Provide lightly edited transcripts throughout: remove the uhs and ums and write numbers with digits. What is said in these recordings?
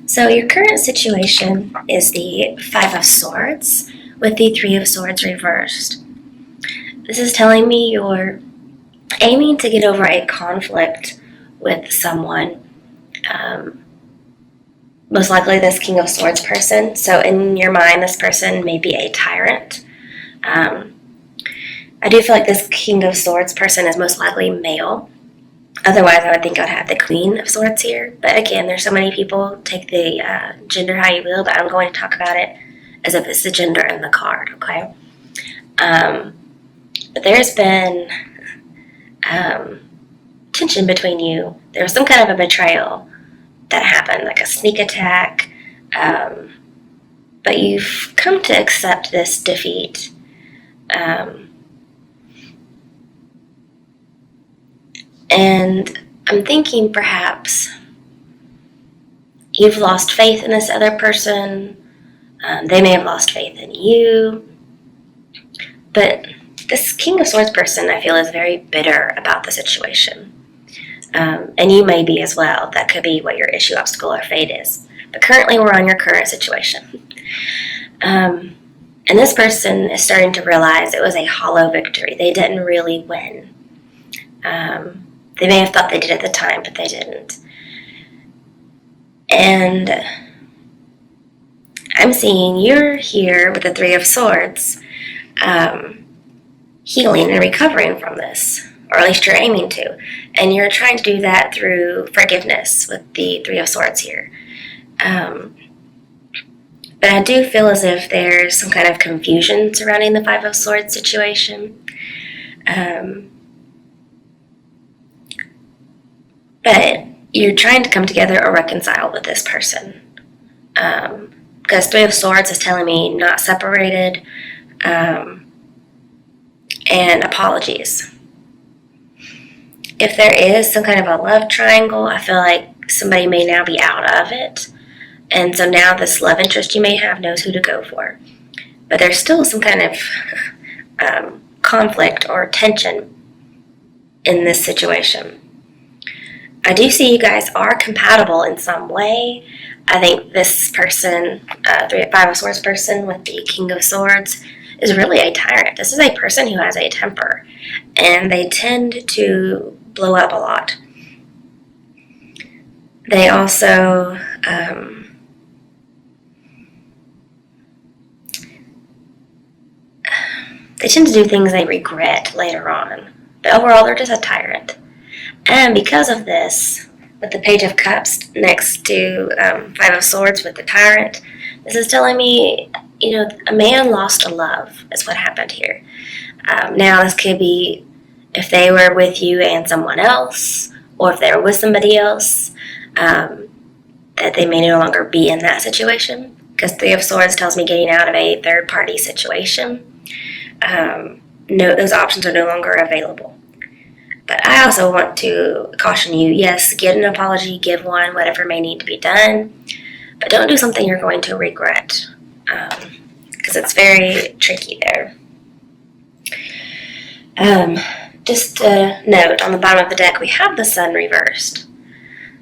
So your current situation is the Five of Swords with the Three of Swords reversed. This is telling me you're aiming to get over a conflict with someone. Most likely this King of Swords person. So in your mind, this person may be a tyrant. I do feel like this King of Swords person is most likely male. Otherwise, I would think I'd have the Queen of Swords here. But again, there's so many people. Take the gender how you will, but I'm going to talk about it as if it's the gender in the card, okay? But there's been tension between you. There was some kind of a betrayal that happened, like a sneak attack. But you've come to accept this defeat. And I'm thinking perhaps you've lost faith in this other person. They may have lost faith in you. But this King of Swords person, I feel, is very bitter about the situation. And you may be as well. That could be what your issue, obstacle, or fate is. But currently we're on your current situation. And this person is starting to realize it was a hollow victory. They didn't really win. They may have thought they did at the time, but they didn't. And I'm seeing you're here with the Three of Swords, healing and recovering from this, or at least you're aiming to. And you're trying to do that through forgiveness with the Three of Swords here. But I do feel as if there's some kind of confusion surrounding the Five of Swords situation. But you're trying to come together or reconcile with this person. Because Three of Swords is telling me not separated, and apologies. If there is some kind of a love triangle, I feel like somebody may now be out of it. And so now this love interest you may have knows who to go for. But there's still some kind of conflict or tension in this situation. I do see you guys are compatible in some way. I think this person, Five of Swords person with the King of Swords, is really a tyrant. This is a person who has a temper, and they tend to blow up a lot. They also they tend to do things they regret later on. But overall, they're just a tyrant. And because of this, with the Page of Cups next to Five of Swords with the tyrant, this is telling me, a man lost a love is what happened here. Now, this could be if they were with you and someone else, or if they were with somebody else, that they may no longer be in that situation. Because Three of Swords tells me getting out of a third-party situation. No, those options are no longer available. But I also want to caution you, yes, get an apology, give one, whatever may need to be done. But don't do something you're going to regret. Because it's very tricky there. Just a note, on the bottom of the deck, we have the Sun reversed.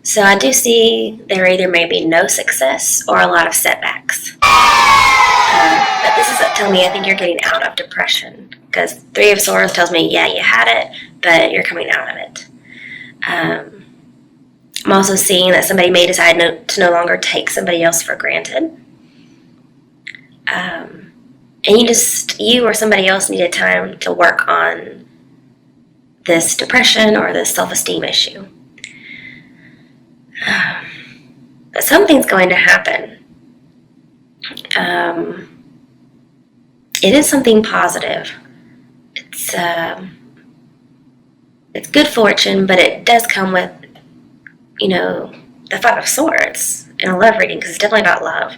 So I do see there either may be no success or a lot of setbacks. But this is telling me I think you're getting out of depression. Because Three of Swords tells me, yeah, you had it, but you're coming out of it. I'm also seeing that somebody may decide to no longer take somebody else for granted. And you or somebody else needed time to work on this depression or this self-esteem issue. But something's going to happen. It is something positive. It's good fortune, but it does come with, the Five of Swords in a love reading, because it's definitely about love.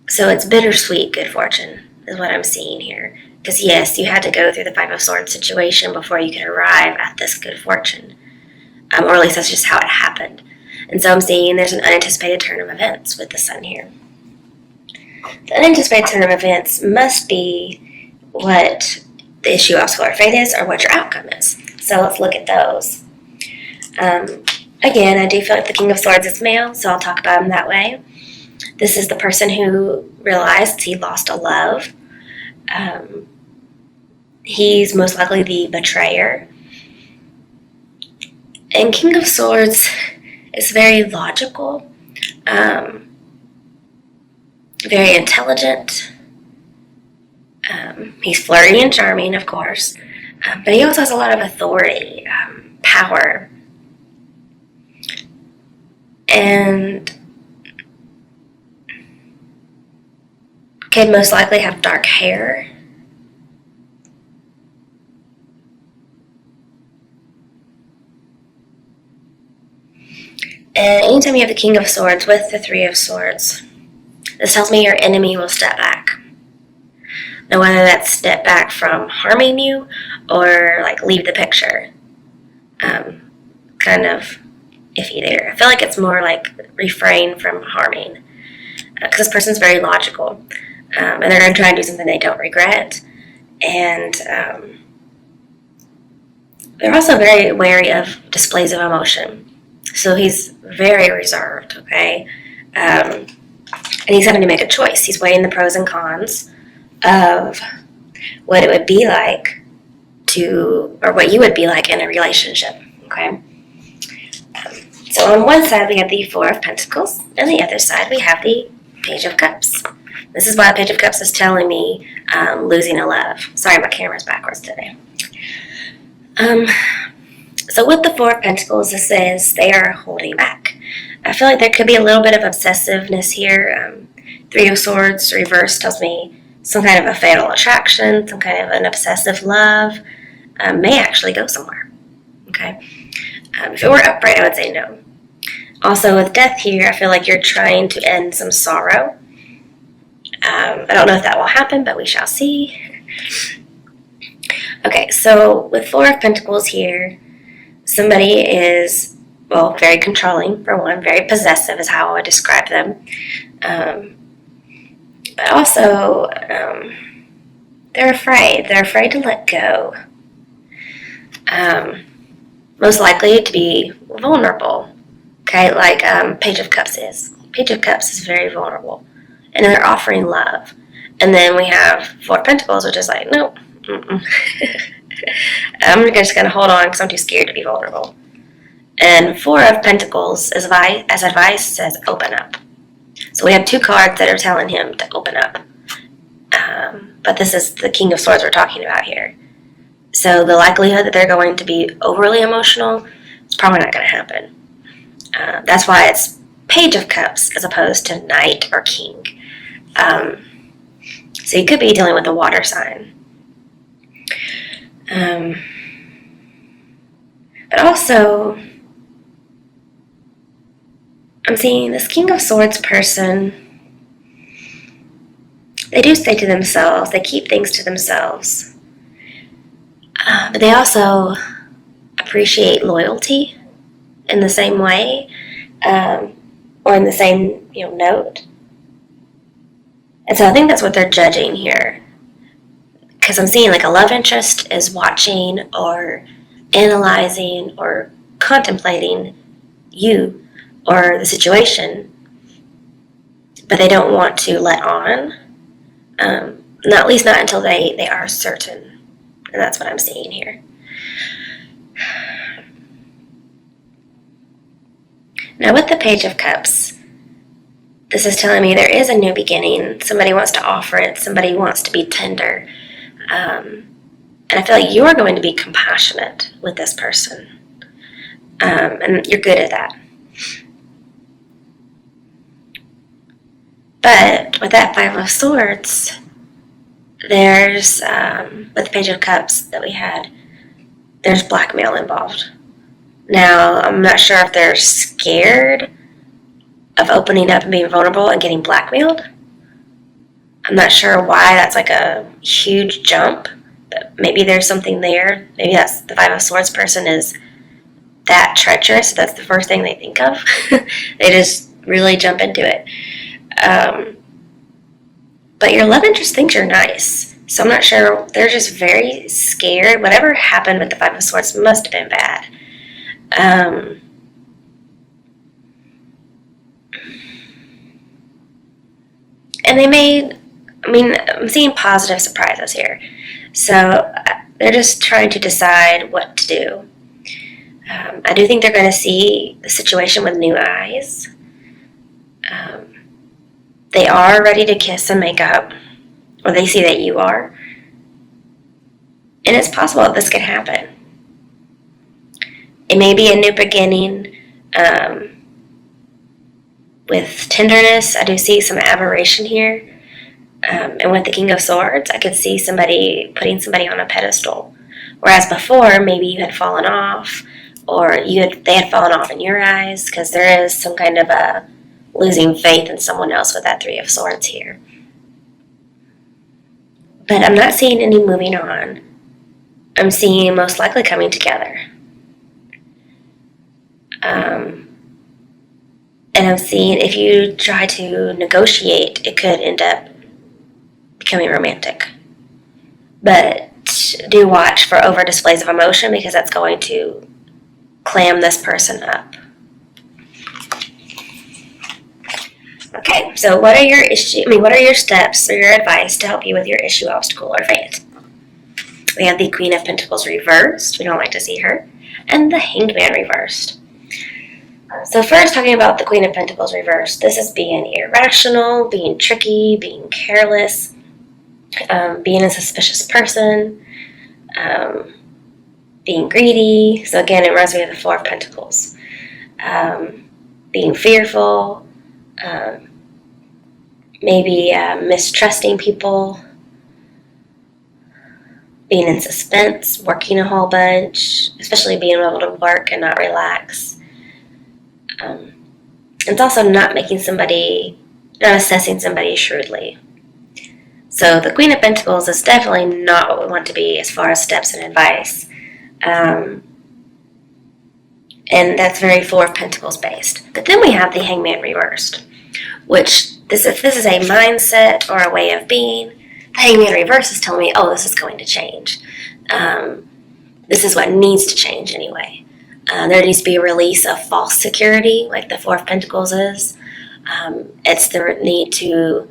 So it's bittersweet good fortune is what I'm seeing here. Because yes, you had to go through the Five of Swords situation before you could arrive at this good fortune. Or at least that's just how it happened. And so I'm seeing there's an unanticipated turn of events with the Sun here. The unanticipated turn of events must be what the issue, obstacle, or fate is, or what your outcome is. So let's look at those. Again, I do feel like the King of Swords is male, so I'll talk about him that way. This is the person who realized he lost a love. He's most likely the betrayer. And King of Swords is very logical, very intelligent. He's flirty and charming, of course, but he also has a lot of authority, power, and could most likely have dark hair. And anytime you have the King of Swords with the Three of Swords, this tells me your enemy will step back. Now, whether that's step back from harming you or like leave the picture, kind of iffy there. I feel like it's more like refrain from harming, because this person's very logical, and they're going to try and do something they don't regret, and they're also very wary of displays of emotion. So he's very reserved, okay? And he's having to make a choice. He's weighing the pros and cons of what it would be like to, or what you would be like in a relationship, okay? So on one side we have the Four of Pentacles, and the other side we have the Page of Cups. This is why the Page of Cups is telling me losing a love. Sorry, my camera's backwards today. So with the Four of Pentacles, this says they are holding back. I feel like there could be a little bit of obsessiveness here. Three of Swords reversed tells me some kind of a fatal attraction, some kind of an obsessive love may actually go somewhere. Okay. If it were upright, I would say no. Also, with Death here, I feel like you're trying to end some sorrow. I don't know if that will happen, but we shall see. Okay, so with Four of Pentacles here, somebody is, well, very controlling, for one. Very possessive is how I would describe them. But also, they're afraid. They're afraid to let go. Most likely to be vulnerable. Okay, like Page of Cups is. Page of Cups is very vulnerable. And they're offering love. And then we have Four of Pentacles, which is like, nope. I'm just going to hold on because I'm too scared to be vulnerable. And Four of Pentacles, as advice, says open up. So we have two cards that are telling him to open up. But this is the King of Swords we're talking about here. So the likelihood that they're going to be overly emotional is probably not going to happen. That's why it's Page of Cups as opposed to Knight or King. So you could be dealing with a water sign. But also, I'm seeing this King of Swords person, they do stay to themselves. They keep things to themselves. But they also appreciate loyalty in the same way, or in the same note. And so I think that's what they're judging here. Because I'm seeing like a love interest is watching or analyzing or contemplating you or the situation, but they don't want to let on, at least not until they are certain. And that's what I'm seeing here. Now with the Page of Cups, this is telling me there is a new beginning. Somebody wants to offer it. Somebody wants to be tender. And I feel like you're going to be compassionate with this person. And you're good at that. But with that Five of Swords, there's, with the Page of Cups that we had, there's blackmail involved. Now, I'm not sure if they're scared of opening up and being vulnerable and getting blackmailed. I'm not sure why that's like a huge jump, but maybe there's something there. Maybe that's the Five of Swords person is that treacherous, so that's the first thing they think of. They just really jump into it. But your love interest thinks you're nice, so I'm not sure. They're just very scared. Whatever happened with the Five of Swords must have been bad. And I'm seeing positive surprises here. So they're just trying to decide what to do. I do think they're going to see the situation with new eyes. They are ready to kiss and make up, or they see that you are. And it's possible that this could happen. It may be a new beginning with tenderness. I do see some aberration here. And with the King of Swords, I could see somebody putting somebody on a pedestal. Whereas before, maybe you had fallen off, or they had fallen off in your eyes, because there is some kind of a losing faith in someone else with that Three of Swords here. But I'm not seeing any moving on. I'm seeing most likely coming together. And I'm seeing if you try to negotiate, it could end up becoming romantic. But do watch for over displays of emotion, because that's going to clam this person up. Okay, so what are your steps or your advice to help you with your issue, obstacle, or fate? We have the Queen of Pentacles reversed. We don't like to see her. And the Hangman reversed. So first, talking about the Queen of Pentacles reversed, this is being irrational, being tricky, being careless, being a suspicious person, being greedy. So again, it reminds me of the Four of Pentacles. Being fearful, maybe mistrusting people, being in suspense, working a whole bunch, especially being able to work and not relax. It's also not assessing somebody shrewdly. So the Queen of Pentacles is definitely not what we want to be as far as steps and advice. And that's very Four of Pentacles based. But then we have the Hangman reversed, which if this is a mindset or a way of being, the Hangman reversed is telling me, oh, this is going to change. This is what needs to change anyway. There needs to be a release of false security, like the Four of Pentacles is. It's the need to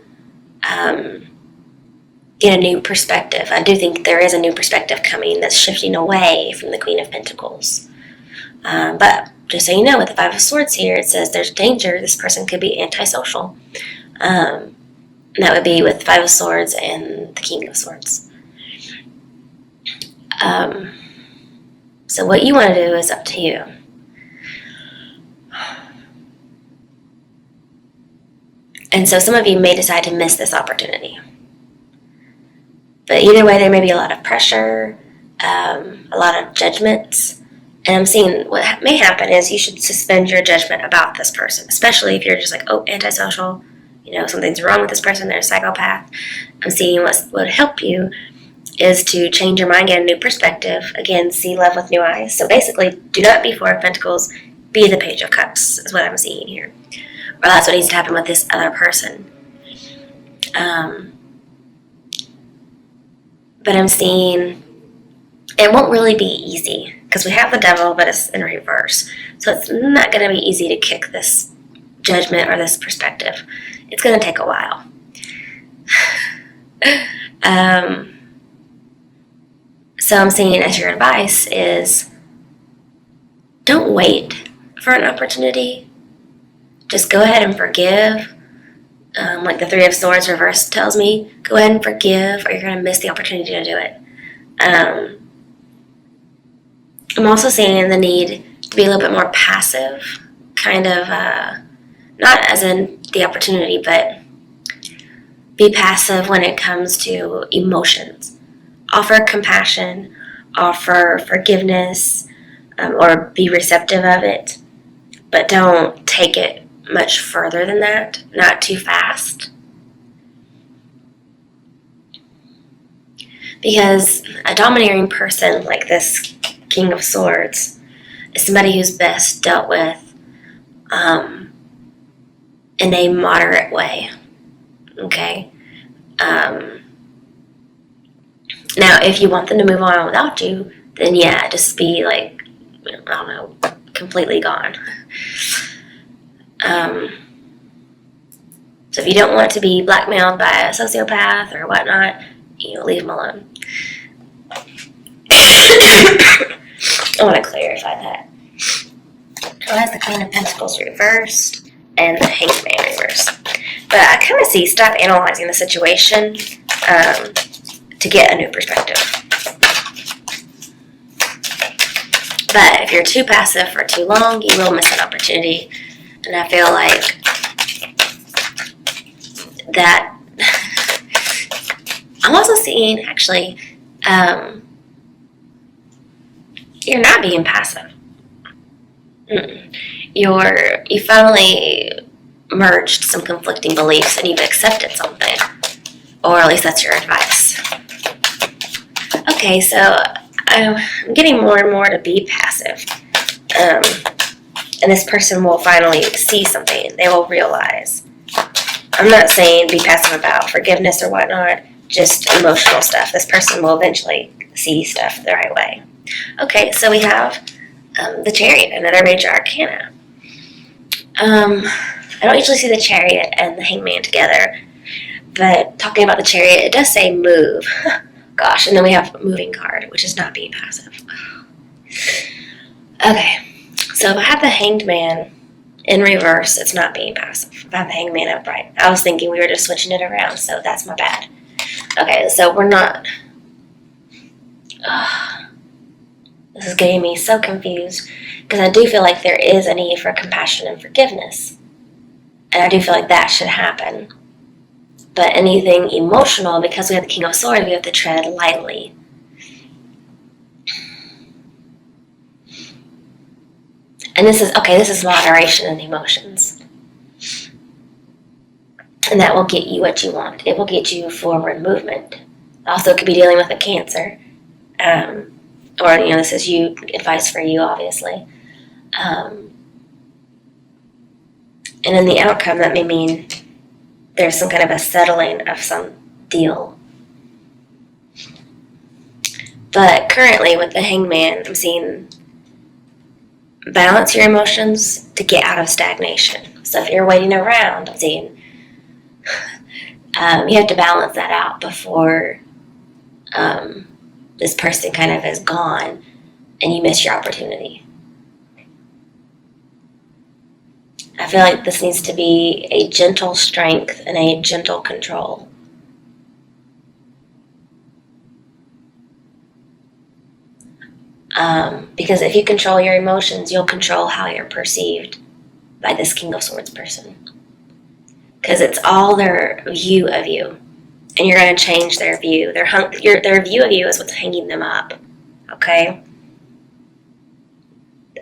get a new perspective. I do think there is a new perspective coming that's shifting away from the Queen of Pentacles. But just so you know, with the Five of Swords here, it says there's danger. This person could be antisocial. And that would be with Five of Swords and the King of Swords. So what you want to do is up to you. And so some of you may decide to miss this opportunity. But either way, there may be a lot of pressure, a lot of judgments. And I'm seeing what may happen is you should suspend your judgment about this person, especially if you're just like, oh, antisocial, something's wrong with this person, they're a psychopath. I'm seeing what would help you is to change your mind, get a new perspective. Again, see love with new eyes. So basically, do not be Four of Pentacles, be the Page of Cups, is what I'm seeing here. Or that's what needs to happen with this other person. But I'm seeing it won't really be easy, because we have the Devil, but it's in reverse. So it's not going to be easy to kick this judgment or this perspective. It's going to take a while. So I'm saying as your advice is don't wait for an opportunity. Just go ahead and forgive. Like the Three of Swords reversed tells me, go ahead and forgive or you're going to miss the opportunity to do it. I'm also seeing the need to be a little bit more passive, kind of, not as in the opportunity, but be passive when it comes to emotions. Offer compassion, offer forgiveness, or be receptive of it, but don't take it much further than that, not too fast. Because a domineering person like this King of Swords is somebody who's best dealt with in a moderate way, okay? Now, if you want them to move on without you, then yeah, just be like, I don't know, completely gone. So if you don't want to be blackmailed by a sociopath or whatnot, leave them alone. I want to clarify that. So that's the Queen of Pentacles reversed and the Hangman reversed. But I kind of see stop analyzing the situation to get a new perspective. But if you're too passive for too long, you will miss an opportunity. And I feel like that I'm also seeing, actually, you're not being passive. You finally merged some conflicting beliefs and you've accepted something. Or at least that's your advice. Okay, so I'm getting more and more to be passive. And this person will finally see something. They will realize. I'm not saying be passive about forgiveness or whatnot, just emotional stuff. This person will eventually see stuff the right way. Okay, so we have the Chariot, another major arcana. I don't usually see the Chariot and the Hangman together, but talking about the Chariot, it does say move. Gosh, and then we have moving card, which is not being passive. Okay, so if I have the Hanged Man in reverse, it's not being passive. If I have the Hangman upright, I was thinking we were just switching it around, so that's my bad. Okay, so we're not... This is getting me so confused, because I do feel like there is a need for compassion and forgiveness. And I do feel like that should happen. But anything emotional, because we have the King of Swords, we have to tread lightly. And this is moderation in emotions. And that will get you what you want. It will get you forward movement. Also, it could be dealing with a Cancer. Or, this is advice for you, obviously. And in the outcome, that may mean there's some kind of a settling of some deal. But currently, with the Hangman, I'm seeing balance your emotions to get out of stagnation. So if you're waiting around, I'm seeing you have to balance that out before this person kind of is gone and you miss your opportunity. I feel like this needs to be a gentle strength and a gentle control. Because if you control your emotions, you'll control how you're perceived by this King of Swords person. Because it's all their view of you. And you're going to change their view. Their view of you is what's hanging them up. Okay?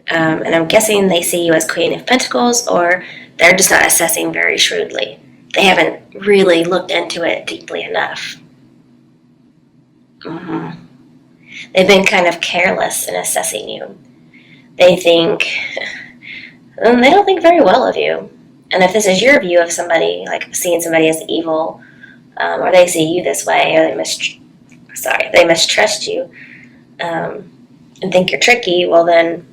And I'm guessing they see you as Queen of Pentacles, or they're just not assessing very shrewdly. They haven't really looked into it deeply enough. They've been kind of careless in assessing you. They don't think very well of you. And if this is your view of somebody, like seeing somebody as evil, or they see you this way, or they mistrust you, and think you're tricky, well then,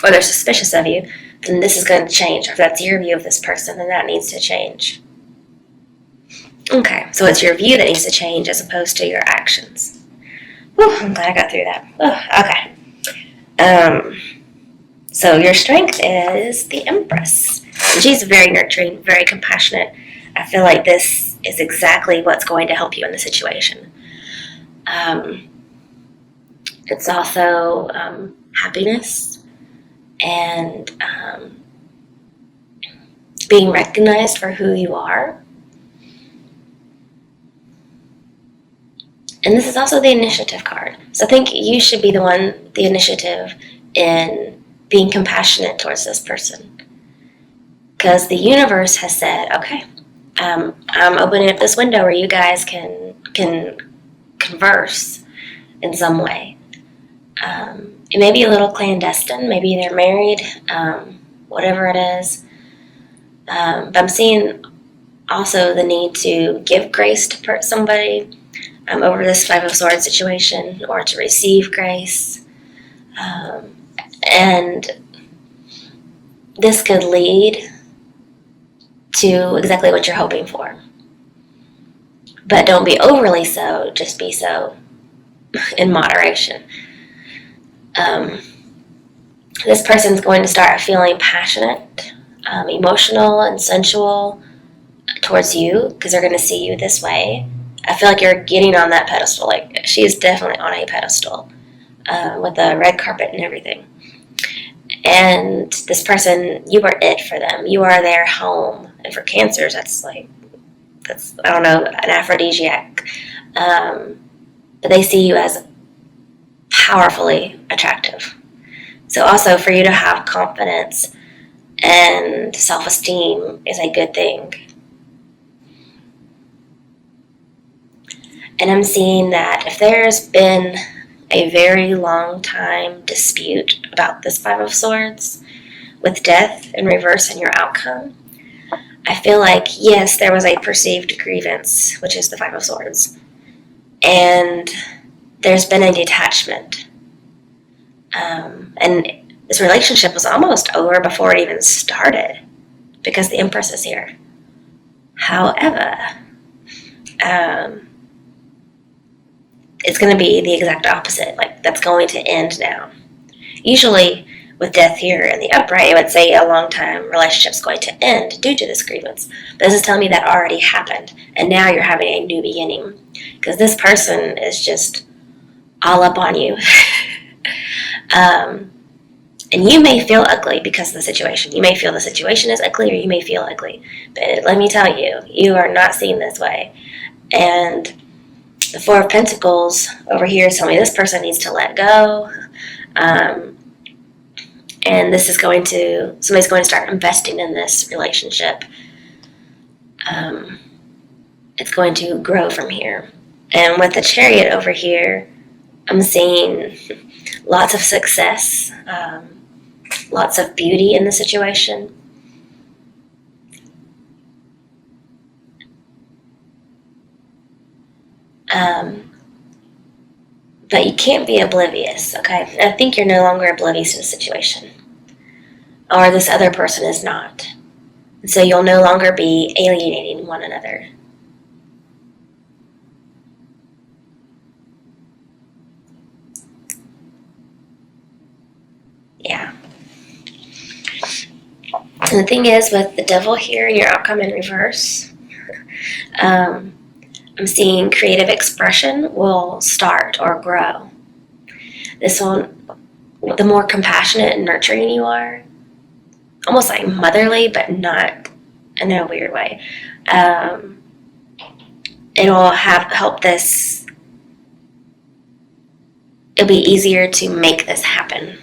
or they're suspicious of you, then this is going to change. If that's your view of this person, then that needs to change. Okay, so it's your view that needs to change as opposed to your actions. Whew, I'm glad I got through that. Okay. So your strength is the Empress. And she's very nurturing, very compassionate. I feel like this is exactly what's going to help you in the situation. It's also happiness and being recognized for who you are. And this is also the initiative card. So I think you should be the initiative in being compassionate towards this person. Because the universe has said, okay, I'm opening up this window where you guys can converse in some way. It may be a little clandestine. Maybe they're married, whatever it is. But I'm seeing also the need to give grace to somebody over this Five of Swords situation, or to receive grace. And this could lead to exactly what you're hoping for. But don't be overly so, just be so in moderation. This person's going to start feeling passionate, emotional, and sensual towards you because they're going to see you this way. I feel like you're getting on that pedestal. Like, she is definitely on a pedestal with the red carpet and everything. And this person, you are it for them. You are their home. And for Cancers, that's I don't know, an aphrodisiac. But they see you as powerfully attractive. So also for you to have confidence and self-esteem is a good thing. And I'm seeing that if there's been a very long time dispute about this Five of Swords with death in reverse in your outcome, I feel like, yes, there was a perceived grievance, which is the Five of Swords, and there's been a detachment. And this relationship was almost over before it even started because the Empress is here. However, it's going to be the exact opposite. Like, that's going to end now. Usually, with death here in the upright, it would say a long-time relationship's going to end due to this grievance. But this is telling me that already happened, and now you're having a new beginning. Because this person is just all up on you. And you may feel ugly because of the situation. You may feel the situation is ugly, or you may feel ugly. But let me tell you, you are not seen this way. And the Four of Pentacles over here is telling me this person needs to let go. And this is somebody's going to start investing in this relationship. It's going to grow from here. And with the Chariot over here, I'm seeing lots of success, lots of beauty in the situation. But you can't be oblivious, okay? I think you're no longer oblivious to the situation. Or this other person is not. And so you'll no longer be alienating one another. Yeah. And the thing is, with the Devil here in your outcome in reverse, I'm seeing creative expression will start or grow. This one, the more compassionate and nurturing you are, almost like motherly, but not in a weird way, it'll help this. It'll be easier to make this happen.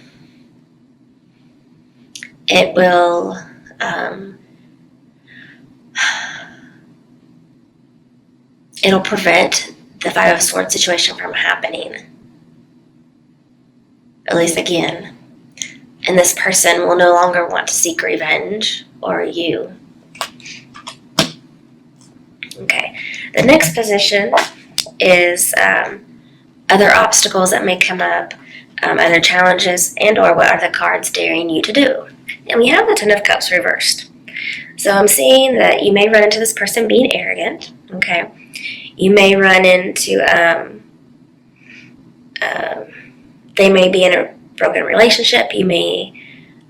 It will it'll prevent the Five of Swords situation from happening. At least again. And this person will no longer want to seek revenge or you. Okay. The next position is other obstacles that may come up, other challenges, and or what are the cards daring you to do. And we have the Ten of Cups reversed. So I'm seeing that you may run into this person being arrogant, okay? You may run into, they may be in a broken relationship. You may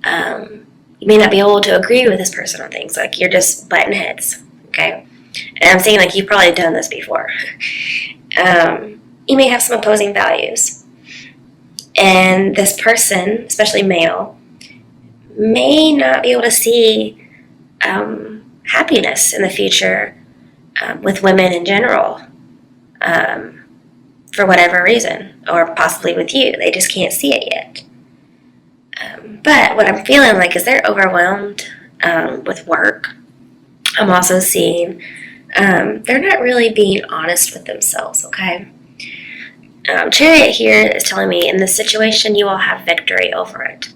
not be able to agree with this person on things. Like, you're just butting heads, okay? And I'm saying, like, you've probably done this before. You may have some opposing values. And this person, especially male, may not be able to see happiness in the future with women in general, for whatever reason, or possibly with you. They just can't see it yet. But what I'm feeling like is they're overwhelmed with work. I'm also seeing they're not really being honest with themselves, okay? Chariot here is telling me in this situation you will have victory over it.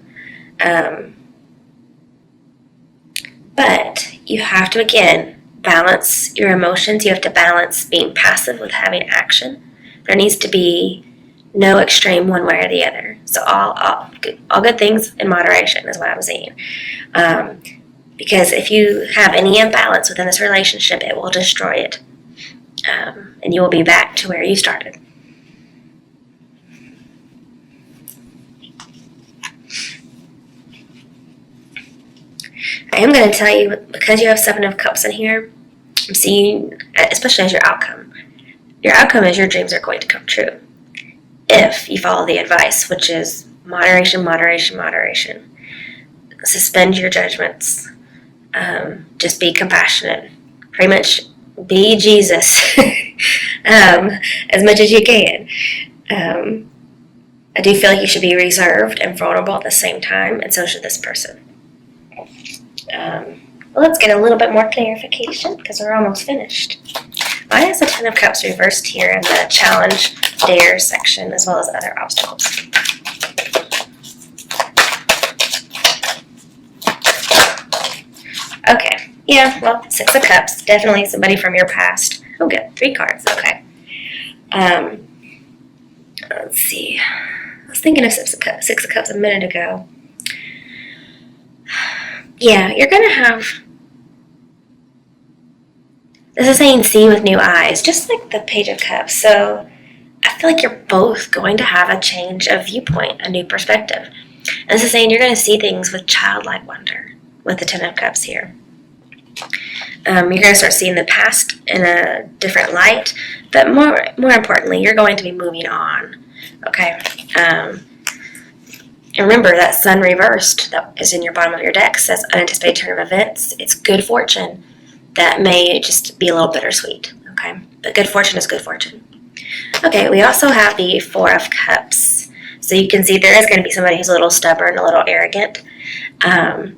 But you have to, again, balance your emotions. You have to balance being passive with having action. There needs to be no extreme one way or the other. So all good things in moderation is what I'm saying. Because if you have any imbalance within this relationship, it will destroy it. And you will be back to where you started. I am going to tell you, because you have 7 of Cups in here, I'm seeing, especially as your outcome is your dreams are going to come true. If you follow the advice, which is moderation, moderation, moderation. Suspend your judgments. Just be compassionate. Pretty much be Jesus as much as you can. I do feel like you should be reserved and vulnerable at the same time, and so should this person. Let's get a little bit more clarification because we're almost finished. Why is the 10 of Cups reversed here in the challenge dare section as well as other obstacles? Okay, yeah, well, 6 of Cups, definitely somebody from your past. Oh, good, 3 cards, okay. Let's see. I was thinking of 6 of Cups a minute ago. Yeah, you're going to have... This is saying see with new eyes, just like the Page of Cups. So I feel like you're both going to have a change of viewpoint, a new perspective. And this is saying you're going to see things with childlike wonder with the 10 of Cups here. You're going to start seeing the past in a different light, but more importantly, you're going to be moving on. Okay. And remember that Sun reversed that is in your bottom of your deck says unanticipated turn of events. It's good fortune that may just be a little bittersweet. Okay, but good fortune is good fortune. Okay, we also have the 4 of Cups. So you can see there is going to be somebody who's a little stubborn, a little arrogant, and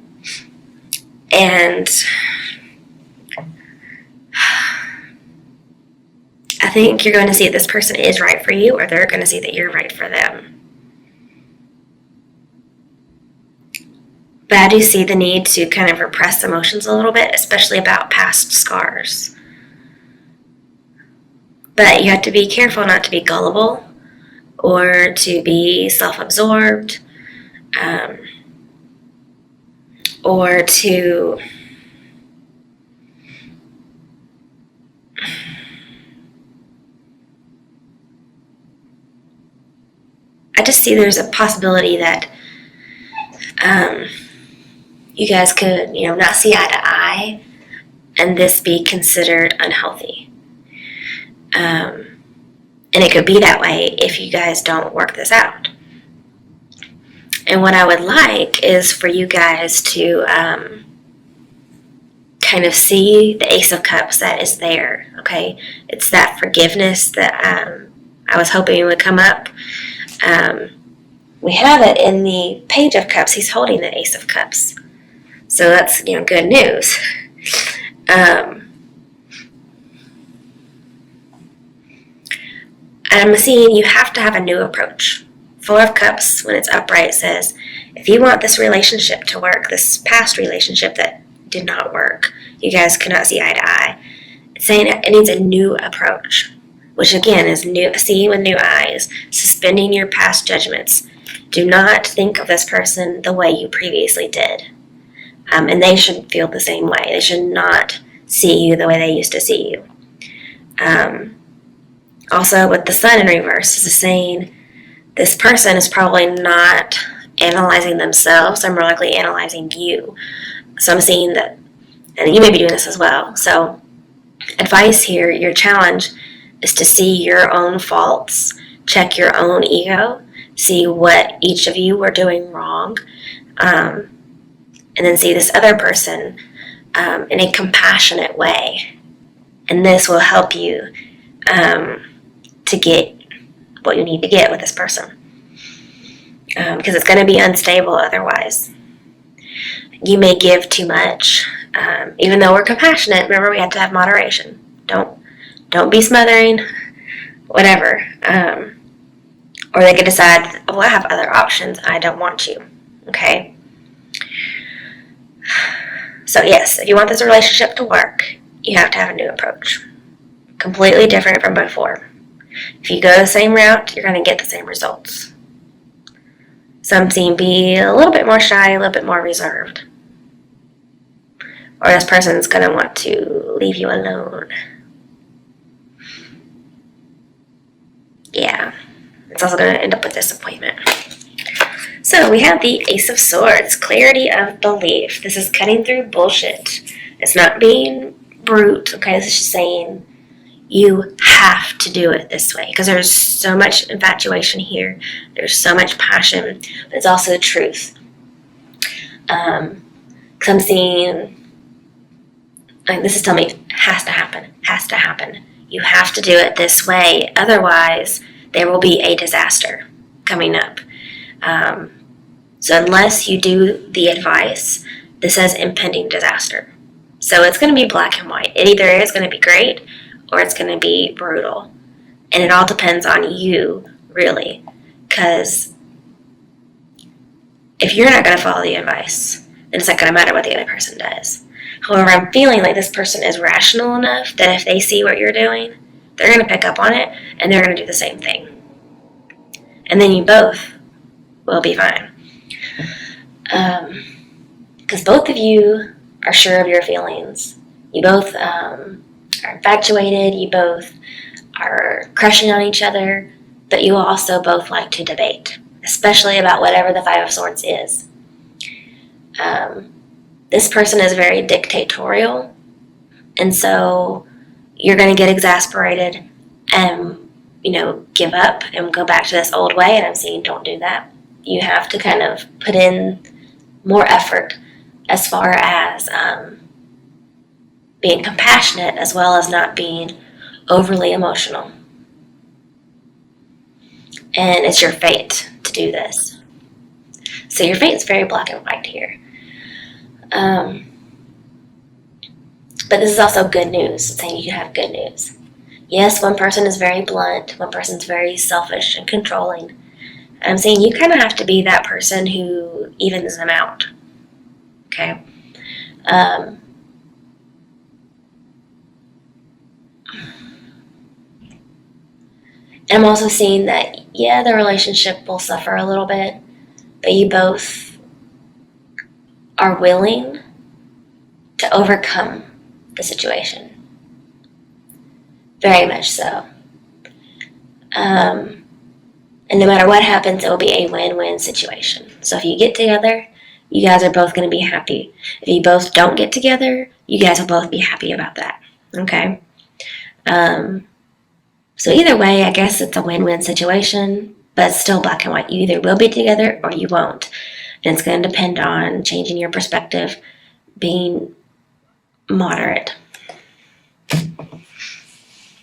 I think you're going to see that this person is right for you, or they're going to see that you're right for them. But I do see the need to kind of repress emotions a little bit, especially about past scars. But you have to be careful not to be gullible or to be self-absorbed or to I just see there's a possibility that you guys could, not see eye to eye, and this be considered unhealthy. And it could be that way if you guys don't work this out. And what I would like is for you guys to kind of see the Ace of Cups that is there, okay? It's that forgiveness that I was hoping would come up. We have it in the Page of Cups. He's holding the Ace of Cups. So that's, good news. I'm seeing you have to have a new approach. 4 of Cups, when it's upright, says, if you want this relationship to work, this past relationship that did not work, you guys cannot see eye to eye. It's saying it needs a new approach, which again is new, seeing with new eyes, suspending your past judgments. Do not think of this person the way you previously did. And they should feel the same way. They should not see you the way they used to see you. Also, with the Sun in reverse, this is saying this person is probably not analyzing themselves. They're more likely analyzing you. So I'm seeing that, and you may be doing this as well. So advice here, your challenge is to see your own faults, check your own ego, see what each of you were doing wrong, and then see this other person in a compassionate way. And this will help you to get what you need to get with this person. Because it's going to be unstable otherwise. You may give too much. Even though we're compassionate, remember we have to have moderation. Don't be smothering, whatever. Or they could decide, well, I have other options. I don't want you. Okay? So yes, if you want this relationship to work, you have to have a new approach. Completely different from before. If you go the same route, you're going to get the same results. Some seem to be a little bit more shy, a little bit more reserved. or this person's going to want to leave you alone. Yeah, it's also going to end up with disappointment. So we have the Ace of Swords, clarity of belief. This is cutting through bullshit. It's not being brute, okay? This is just saying you have to do it this way, because there's so much infatuation here. There's so much passion, but it's also the truth. Because I'm seeing, like, this is telling me, has to happen, has to happen. You have to do it this way, otherwise there will be a disaster coming up. So unless you do the advice, this says impending disaster. So it's going to be black and white. It either is going to be great or it's going to be brutal. And it all depends on you, really. Because if you're not going to follow the advice, then it's not going to matter what the other person does. However, I'm feeling like this person is rational enough that if they see what you're doing, they're going to pick up on it and they're going to do the same thing. And then you both will be fine. Because both of you are sure of your feelings. You both are infatuated. You both are crushing on each other. But you also both like to debate, especially about whatever the Five of Swords is. This person is very dictatorial. And so you're going to get exasperated and, give up and go back to this old way. And I'm saying don't do that. You have to kind of put in more effort as far as being compassionate as well as not being overly emotional. And it's your fate to do this. So your fate is very black and white here. But this is also good news. It's saying you have good news. Yes, one person is very blunt. One person's very selfish and controlling. I'm saying you kind of have to be that person who evens them out. Okay? And I'm also seeing that, yeah, the relationship will suffer a little bit, but you both are willing to overcome the situation. Very much so. And no matter what happens, it will be a win-win situation. So if you get together, you guys are both going to be happy. If you both don't get together, you guys will both be happy about that. Okay? So either way, I guess it's a win-win situation, but it's still black and white. You either will be together or you won't. And it's going to depend on changing your perspective, being moderate.